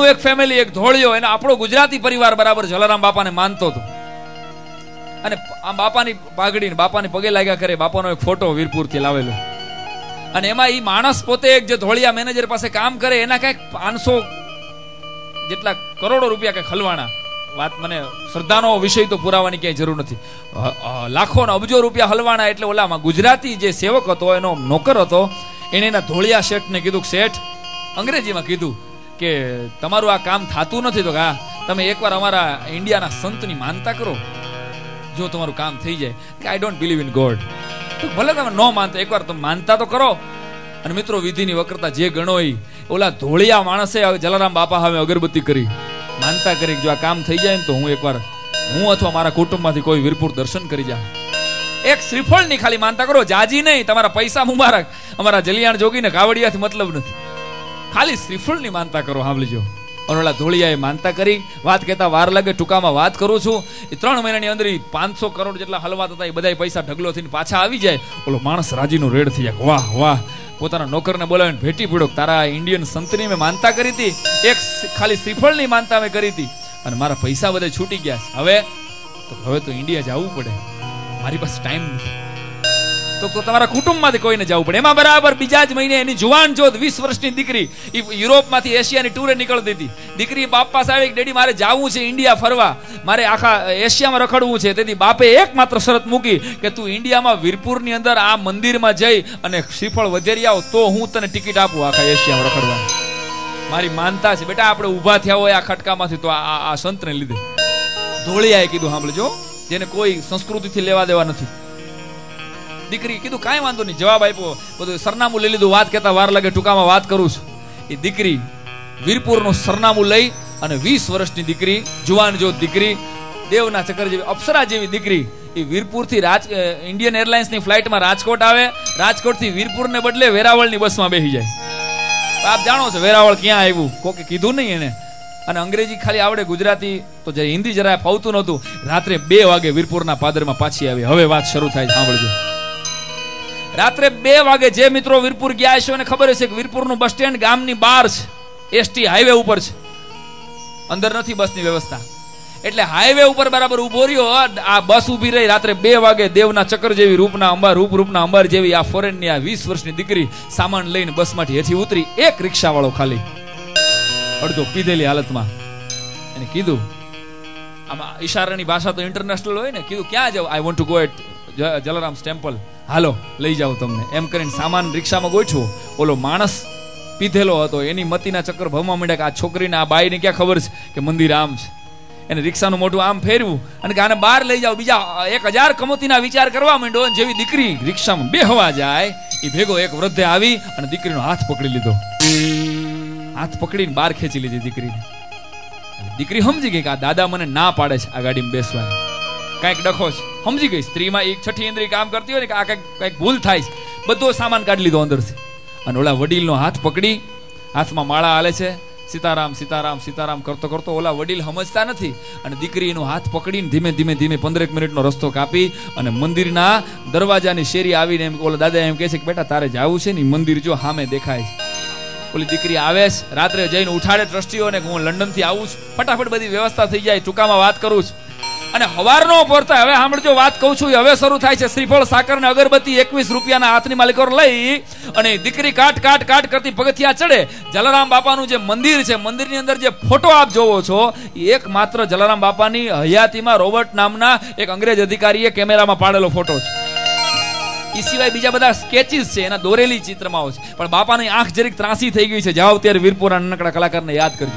એક ફેમિલી, એક ધોળિયો, એને આપણો ગુજરાતી પરિવાર બરાબર જલારામ બાપાને માનતો હતો. અને આ બાપાની પાઘડીને બાપાની પગે લાગ્યા કરે. બાપાનો એક ફોટો વીરપુરથી લાવેલો, અને એમાં એ માણસ પોતે એક જે ધોળિયા મેનેજર પાસે કામ કરે એના કઈક 500 જેટલા કરોડો રૂપિયા કઈક હલવાના. વાત મને શ્રદ્ધાનો વિષય તો પુરાવાની ક્યાંય જરૂર નથી. લાખો ને અબજો રૂપિયા હલવાના. એટલે ઓલામાં ગુજરાતી જે સેવક હતો, એનો નોકર હતો, એને એના ધોળિયા શેઠને કીધું, શેઠ અંગ્રેજીમાં કીધું કે તમારું આ કામ થતું નથી, તો હા તમે એકવાર અમારા ઇન્ડિયાના સંતની માનતા કરો, જો તમારું કામ થઈ જાય. કે I don't believe in God. તો ભલે તમે ન માનતા, એકવાર તમે માનતા તો કરો. અને મિત્રો, વિધિની વક્રતા જે ગણો એ ઓલા ધોળિયા માણસે જલારામ બાપા સામે અગરબત્તી કરી માનતા કરી, જો આ કામ થઈ જાય ને તો હું એકવાર હું અથવા મારા કુટુંબમાંથી કોઈ વીરપુર દર્શન કરી જાય. એક શ્રીફળની ખાલી માનતા કરો, જાજી નહીં. તમારા પૈસા મુબારક, અમારા જલિયાણ જોગીને કાવડિયાથી મતલબ નથી. ખાલી શ્રીફળની માનતા કરો. સાંભળજો. ઓલા ધોળિયાએ માનતા કરી. વાત કહેતા વાર લાગે, ટૂંકામાં વાત કરું છું. એ 3 મહિનાની અંદર 500 કરોડ જેટલા હલવાત હતા, એ બધા પૈસા ઢગલો થઈને પાછા આવી જાય. ઓલો માણસ રાજીનો રેડ થઈ જાય. વાહ વાહ. પોતાના નોકરને બોલાવીને ભેટી પડ્યો, તારા ઇન્ડિયન સંતની મેં માનતા કરી હતી, એક ખાલી શ્રીફળની માનતા મેં કરી હતી, અને મારા પૈસા બધા છૂટી ગયા. હવે તો ઇન્ડિયા જવું પડે, મારી પાસે ટાઈમ નથી. તો તમારા કુટુંબમાંથી કોઈને જવું પડે. એમાં બરાબર બીજા જ મહિને એની જુવાન જોત 20 વર્ષની દીકરી યુરોપમાંથી એશિયાની ટૂરે નીકળતી હતી. દીકરી બાપ પાસે આવી, ડેડી મારે જવું છે ઇન્ડિયા ફરવા, મારે આખા એશિયામાં રખડવું છે. તેથી બાપે એકમાત્ર શરત મૂકી કે તું ઇન્ડિયામાં વીરપુરની અંદર આ મંદિરમાં જઈ અને શ્રીફળ વધેરી આવ તો હું તને ટિકિટ આપું આખા એશિયામાં રખડવા. મારી માનતા છે બેટા, આપણે ઊભા થયા હોય આ ખટકામાંથી તો આ સંતને લીધે. ધોળિયાએ કીધું, સાંભળજો, જેને કોઈ સંસ્કૃતિથી લેવા દેવા નથી. દીકરી કીધું કાંઈ વાંધો નહીં, જવાબ આપ્યો, બધું સરનામું લઈ લીધું. વાત કહેતા વાર લાગે, ટૂંકામાં વાત કરું છું. એ દીકરી વીરપુરનું સરનામું લઈ અને 20 વર્ષની દીકરી, જુવાન જોત દીકરી, દેવના ચક્કર જેવી અપ્સરા જેવી દીકરી, એ વીરપુરથી ઇન્ડિયન એરલાઇન્સની ફ્લાઇટમાં રાજકોટ આવે. રાજકોટથી વીરપુરને બદલે વેરાવળની બસમાં બેસી જાય. આપ જાણો છો વેરાવળ ક્યાં આવ્યું, કોકે કીધું નહીં એને. અને અંગ્રેજી ખાલી આવડે, ગુજરાતી તો જે હિન્દી જરા ફાવતું નહોતું. રાત્રે 2 વાગે વીરપુરના પાદરમાં પાછી આવી. હવે વાત શરૂ થાય, સાંભળજો. રાત્રે 2 વાગે જે મિત્રો વીરપુર ગયા છે એને ખબર હશે કે વીરપુરનું બસ સ્ટેન્ડ ગામની બહાર છે, એસટી હાઈવે ઉપર છે, અંદર નથી બસની વ્યવસ્થા. એટલે હાઈવે ઉપર બરાબર ઉભો રહ્યો. આ બસ ઉભી રહી. રાત્રે 2 વાગે દેવના ચક્કર જેવી રૂપના અંબાર જેવી આ ફોરેનની આ 20 વર્ષની દીકરી સામાન લઈને બસમાંથી હેઠી ઉતરી. એક રિક્ષાવાળો ખાલી અડધો પીધેલી હાલતમાં એને કીધું, આમાં ઈશારાની ભાષા તો ઇન્ટરનેશનલ હોય ને, કીધું ક્યાં જાવ? I want to go at Jalaram temple. હાલો લઈ જાવ તમને. એમ કરીને સામાન રિક્ષામાં ગોઠવો. ઓલો માણસ પીધેલો હતો, એની મતીના ચક્કર ભમવા માંડ્યા કે આ છોકરીને, આ બાઈને ક્યાં ખબર છે કે મંદિર આમ છે. એને રિક્ષાનું મોઢું આમ ફેરવું અને કે આને બહાર લઈ જાવ. બીજા 1000 કમોતીના વિચાર કરવા માંડ્યો. જેવી દીકરી રિક્ષામાં બેહવા જાય, એ ભેગો એક વૃદ્ધે આવી અને દીકરીનો હાથ પકડી લીધો. હાથ પકડીને બહાર ખેંચી લીધી દીકરીને. દીકરી સમજી ગઈ કે આ દાદા મને ના પાડે છે આ ગાડીમાં બેસવાની, કઈક ડખો છે. સમજી ગઈ સ્ત્રીમાં એક છઠ્ઠી ઇન્દ્રિય કામ કરતી હોય ને કે આ કઈક ભૂલ થાય છે. બધો સામાન કાઢી લીધો અંદરથી અને ઓલા વડીલનો હાથ પકડી, હાથમાં માળા હાલે છે, સીતારામ સીતારામ સીતારામ કરતો કરતો. ઓલા વડીલ સમજતા નથી અને દીકરીનો હાથ પકડીને ધીમે ધીમે 15 મિનિટનો રસ્તો કાપી અને મંદિરના દરવાજાની શેરી આવીને એમ ઓલા દાદા એમ કહે છે કે બેટા તારે જાવું છે ને, મંદિર જો સામે દેખાય છે. ઓલી દીકરી આવે છે, રાત્રે જઈને ઉઠાડે ટ્રસ્ટીઓને કે હું લંડનથી આવું છું. ફટાફટ બધી વ્યવસ્થા થઈ જાય. ટૂંકામાં વાત કરું છું. અને હવારનો પોરતા, હવે સાંભળજો વાત કહું છું, હવે શરૂ થાય છે. શ્રીફળ, સાકર ને અગરબત્તી 21 રૂપિયાના હાથની માલિકો લઈ અને દીકરી કાટ કરતી પગથિયા ચડે. જલારામ બાપાનું જે મંદિર છે, મંદિરની અંદર જે ફોટો આપ જોવો છો, એક માત્ર જલારામ બાપાની હયાતીમાં રોબર્ટ નામના એક અંગ્રેજ અધિકારીએ કેમેરામાં પાડેલો ફોટો છે. એ સિવાય બીજા બધા સ્કેચીસ છે, એના દોરેલી ચિત્રમાઓ છે. પણ બાપાની આંખ જરીક ત્રાસી થઈ ગઈ છે. જાઓ ત્યારે વીરપુરા નાનકડા કલાકારને યાદ કરજો.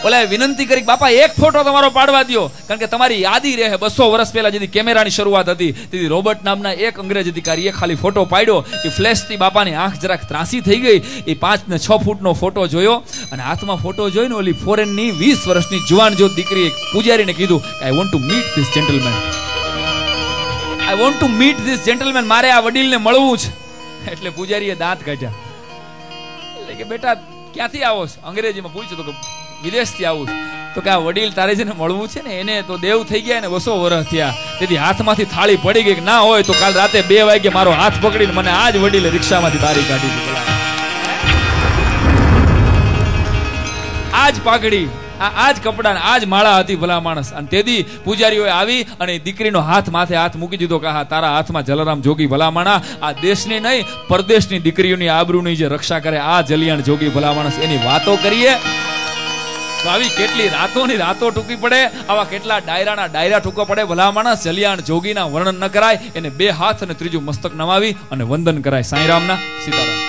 ઓલા વિનંતી કરી બાપા એક ફોટો તમારો પાડવા દો, કારણ કે તમારી યાદી રહે. 200 વર્ષ પહેલા જેથી કેમેરાની શરૂઆત હતી, તેથી રોબર્ટ નામના એક અંગ્રેજ અધિકારીએ ખાલી ફોટો પાડ્યો. એ ફ્લેશથી બાપાની આંખ જરાક ત્રાસી થઈ ગઈ. એ 5 ને 6 ફૂટનો ફોટો જોયો અને હાથમાં ફોટો જોઈને ઓલી ફોરેનની 20 વર્ષની જુવાન જો દીકરીએ પૂજારીને કીધું, આઈ want to meet this gentleman, I want to meet this gentleman, મારે આ વડીલને મળવું છે. એટલે પૂજારીએ દાંત કાઢ્યા. એટલે કે બેટા ક્યાંથી આવો છો? અંગ્રેજીમાં પૂછ્યું તો કે વિદેશથી આવું. તો કે આ વડીલ તારે જેને મળવું છે ને એને તો દેવ થઈ ગયા ને 200 વર્ષ થયા. તેથી હાથમાંથી થાળી પડી ગઈ. ના હોય તો કાલ રાતે 2 વાગે મારો હાથ પકડીને મને આજ વડીલે રિક્ષામાંથી બારી કાઢી દીધી. આ આ જ પાઘડી, આ જ કપડા, આ જ માળા હતી ભલા માણસ. અને તેથી પૂજારીઓએ આવી અને દીકરીનો હાથ માથે હાથ મૂકી દીધો કે હા, તારા હાથમાં જલારામ જોગી ભલા માણા, આ દેશની નહીં પરદેશની દીકરીઓની આબરૂની જે રક્ષા કરે આ જલિયાણ જોગી ભલા માણસ, એની વાતો કરીએ તો આવી કેટલી રાતોની રાતો ટૂંકી પડે, આવા કેટલા ડાયરાના ડાયરા ટૂંકા પડે. ભલા માણસ જલિયાણ જોગીના વર્ણન ન કરાય, એને બે હાથ અને ત્રીજું મસ્તક નમાવી અને વંદન કરાય. સાંઈરામના સીતારામ.